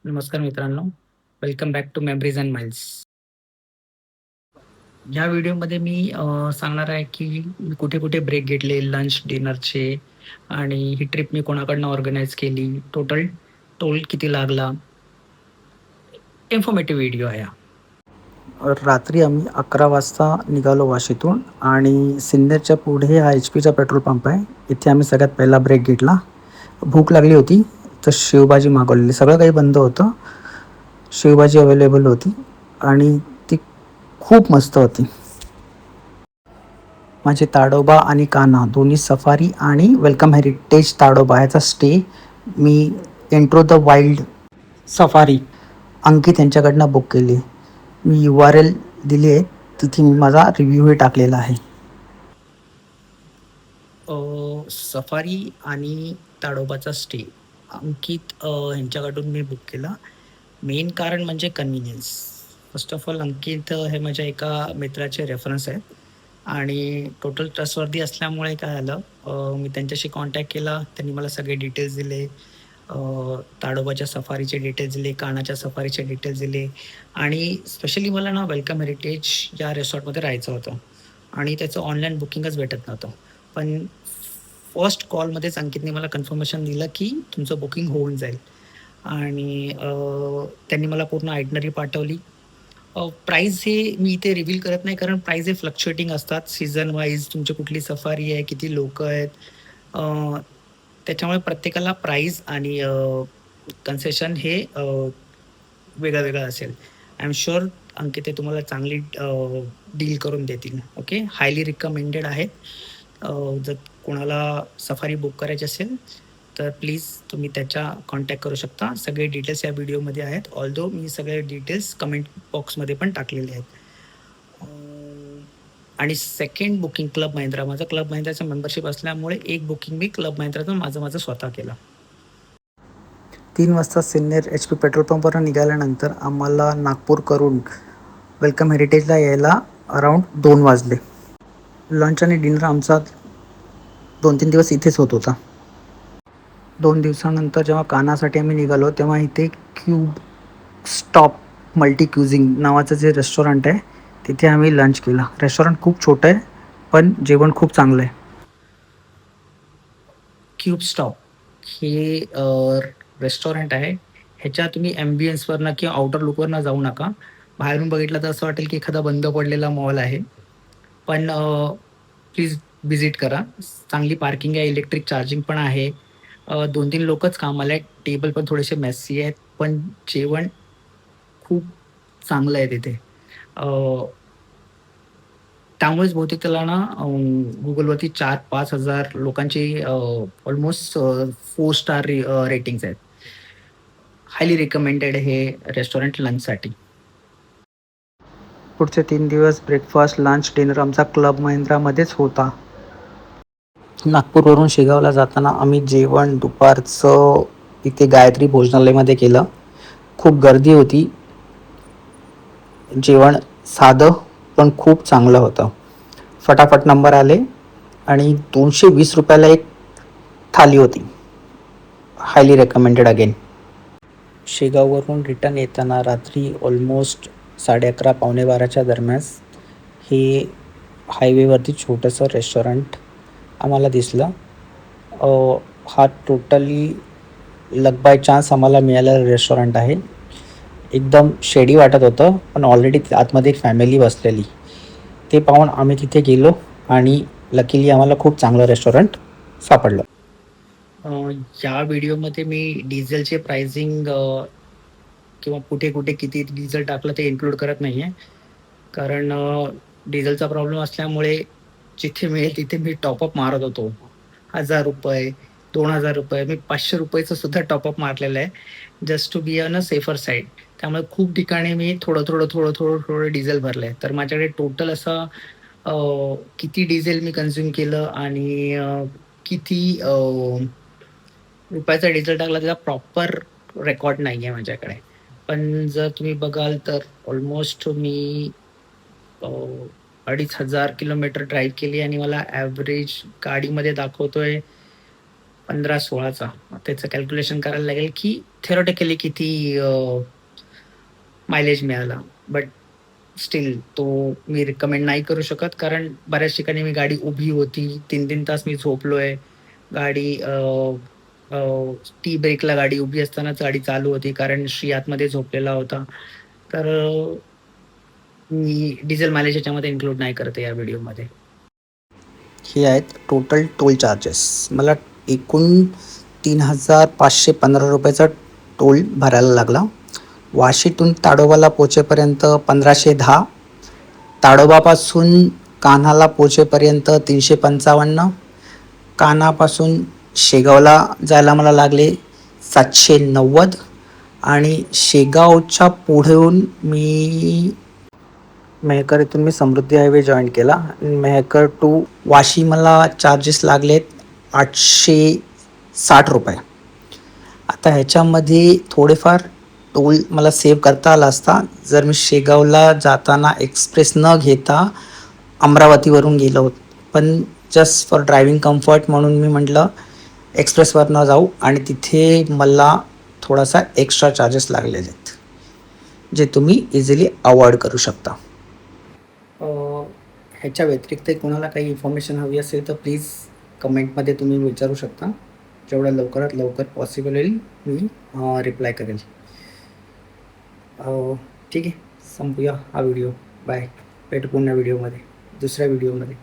नमस्कार मित्रांनो, welcome back to memories and miles. या व्हिडिओमध्ये मी सांगणार आहे की मी कुठे-कुठे ब्रेक घेतले लंच, डिनरचे आणि ही ट्रिप मी कोणाकडनं ऑर्गनाइज केली, टोटल टोल किती लागला. इन्फॉर्मेटिव्ह व्हिडिओ आहे हा. रात्री आम्ही 11 वाजता निघालो वाशीतून आणि सिन्नरच्या पुढे हा HP चा पेट्रोल पंप आहे. इथे आम्ही सगळ्यात पहिला ब्रेक घेतला. भूक लागली होती, तर शेवभाजी मागवलेली. सगळं काही बंद होतं. शेवभाजी अवेलेबल होती आणि ती खूप मस्त होती. माझे ताडोबा आणि कान्हा दोन्ही सफारी आणि वेलकम हेरिटेज ताडोबा याचा स्टे मी into the wild safari Ankit यांच्याकडनं बुक केली. मी URL दिली आहे, तिथे मी माझा रिव्ह्यूही टाकलेला आहे. सफारी आणि ताडोबाचा स्टे अंकित यांच्याकडून मी बुक केला. मेन कारण म्हणजे कन्व्हिनियन्स. फर्स्ट ऑफ ऑल अंकित हे माझ्या एका मित्राचे रेफरन्स आहेत आणि टोटल ट्रस्टवर्दी असल्यामुळे काय झालं, मी त्यांच्याशी कॉन्टॅक्ट केला. त्यांनी मला सगळे डिटेल्स दिले. अ, ताडोबाच्या सफारीचे डिटेल्स दिले, कान्हाच्या सफारीचे डिटेल्स दिले आणि स्पेशली मला ना वेलकम हेरिटेज या रिसॉर्टमध्ये राहायचं होतं आणि त्याचं ऑनलाईन बुकिंगच भेटत नव्हतं. पण फर्स्ट कॉलमध्येच अंकितने मला कन्फर्मेशन दिलं, की तुमचं बुकिंग होऊन जाईल आणि त्यांनी मला पूर्ण आयटनरी पाठवली. प्राईस हे मी इथे रिव्हील करत नाही, कारण प्राईस हे फ्लक्च्युएटिंग असतात. सीझन वाईज तुमची कुठली सफारी आहे, किती लोकं आहेत. अ, त्याच्यामुळे प्रत्येकाला प्राईस आणि कन्सेशन हे वेगळं-वेगळं असेल. आय एम शुअर अंकित ते तुम्हाला चांगली डील करून देतील. ओके. हायली रिकमेंडेड आहेत. जर कोणाला सफारी बुक करायची असेल, तर प्लीज तुम्ही त्याच्या कॉन्टॅक्ट करू शकता. सगळे डिटेल्स या व्हिडिओमध्ये आहेत. ऑल्दो मी सगळे डिटेल्स कमेंट बॉक्समध्ये पण टाकलेले आहेत. अ, आणि सेकंड बुकिंग क्लब महिंद्रा. माझं क्लब महिंद्राचं मेंबरशिप असल्यामुळे एक बुकिंग मी क्लब महिंद्राचं माझं स्वतः केलं. 3 वाजता सिन्नर HP पेट्रोल पंपवर निघाल्यानंतर आम्हाला नागपूर करून वेलकम हेरिटेजला यायला अराउंड 2 वाजले. लंच आणि डिनर आमचा 2-3 दिवस इथेच होत होता. 2 दिवसानंतर जेव्हा कान्हासाठी आम्ही निघालो, तेव्हा इथे क्यूब स्टॉप मल्टी क्युझिंग नावाचं जे रेस्टॉरंट आहे, तिथे आम्ही लंच केला. रेस्टॉरंट खूप छोटं आहे, पण जेवण खूप चांगलं आहे. क्यूब स्टॉप हे रेस्टॉरंट आहे. ह्याच्या तुम्ही ॲम्बियन्सवरनं किंवा आउटर लुकवरनं जाऊ नका. बाहेरून बघितलं तर असं वाटेल की एखादा बंद पडलेला मॉल आहे. पण प्लीज व्हिजिट करा. चांगली पार्किंग आहे, इलेक्ट्रिक चार्जिंग पण आहे. 2-3 लोकच कामाला आहेत. टेबल पण थोडेसे मेसी आहेत, पण जेवण खूप चांगलं आहे तिथे. अ, त्यामुळेच बहुतेक त्याला ना Googleवरती 4-5 हजार लोकांची ऑलमोस्ट 4 स्टार रेटिंग्ज आहेत. हायली रिकमेंडेड हे रेस्टॉरंट लंचसाठी. पुढचे 3 दिवस ब्रेकफास्ट, लंच, डिनर आमचा क्लब महिंद्रामध्येच होता. नागपूरवरून शेगावला जाताना आम्ही जेवण दुपारचं इथे गायत्री भोजनालयमध्ये केलं. खूप गर्दी होती. जेवण साधं पण खूप चांगलं होतं. फटाफट नंबर आले आणि ₹220 एक थाली होती. Highly recommended again. शेगाववरून रिटर्न येताना रात्री ऑलमोस्ट 11:30 पावणे 12च्या दरम्यान हे हायवेवरती छोटंसं रेस्टॉरंट आम्हाला दिसलं. हा टोटली लक बाय चान्स आम्हाला मिळालेला रेस्टॉरंट आहे. एकदम शेडी वाटत होतं, पण ऑलरेडी आतमध्ये एक फॅमिली बसलेली. ते पाहून आम्ही तिथे गेलो आणि लकीली आम्हाला खूप चांगलं रेस्टॉरंट सापडलं. अ, या व्हिडिओमध्ये मी डिझेलचे प्राइसिंग किंवा कुठे-कुठे किती डिझेल टाकलं ते इन्क्लूड करत नाहीये. कारण डिझेलचा प्रॉब्लेम असल्यामुळे जिथे मिळेल तिथे मी टॉपअप मारत होतो. ₹1000, ₹2000 मी ₹500 सुद्धा टॉपअप मारलेलं आहे. Just to be on a safer side. त्यामुळे खूप ठिकाणी मी थोडं डिझेल भरलंय. तर माझ्याकडे टोटल असं अ, किती डिझेल मी कन्झ्युम केलं आणि किती रुपयाचा डिझेल टाकला त्याचा प्रॉपर रेकॉर्ड नाहीये माझ्याकडे. पण जर तुम्ही बघाल तर ऑलमोस्ट मी अ, 2,500 किलोमीटर ड्राईव्ह केली आणि मला ॲव्हरेज गाडीमध्ये दाखवतोय 15-16चा. त्याचं कॅल्क्युलेशन करायला लागेल, की थिअरेटिकली किती मायलेज मिळाला. बट स्टिल तो मी रिकमेंड नाही करू शकत, कारण बऱ्याच ठिकाणी मी गाडी उभी होती. 3-3 तास मी झोपलोय. गाडी टी ब्रेकला गाडी उभी असतानाच गाडी चालू होती, कारण श्री आतमध्ये झोपलेला होता. तर मी डिझेल मायलेज याच्यामध्ये इन्क्लूड नाही करत आहे या व्हिडिओमध्ये. हे आहेत टोटल टोल चार्जेस. मला एकूण 3,515 रुपयाचा टोल भरायला लागला. वाशीतून ताडोबाला पोचेपर्यंत 1,510, ताडोबापासून कान्हाला पोचेपर्यंत 355, कान्हापासून शेगावला जायला मला लागले 790, आणि शेगावच्या पुढून मेहकर इथून मी समृद्धी हायवे जॉईन केला. मेहकर टू वाशी मला चार्जेस लागलेत 860 रुपये. आता ह्याच्यामध्ये थोडेफार टोल मला सेव्ह करता आला असता जर मी शेगावला जाताना एक्सप्रेस न घेता अमरावतीवरून गेलो होतो. पण जस्ट फॉर ड्रायव्हिंग कम्फर्ट म्हणून मी म्हटलं एक्सप्रेसवर न जाऊ, आणि तिथे मला थोडासा एक्स्ट्रा चार्जेस लागलेले आहेत, जे तुम्ही इझिली अवॉइड करू शकता. ह्याच्या व्यतिरिक्त कोणाला काही इन्फॉर्मेशन हवी असेल तर प्लीज कमेंटमध्ये तुम्ही विचारू शकता. जेवढ्या लवकरात लवकर पॉसिबल होईल मी रिप्लाय करेल. ठीक आहे, संपूया हा व्हिडिओ. बाय. भेटू पुन्हा व्हिडिओमध्ये, दुसऱ्या व्हिडिओमध्ये.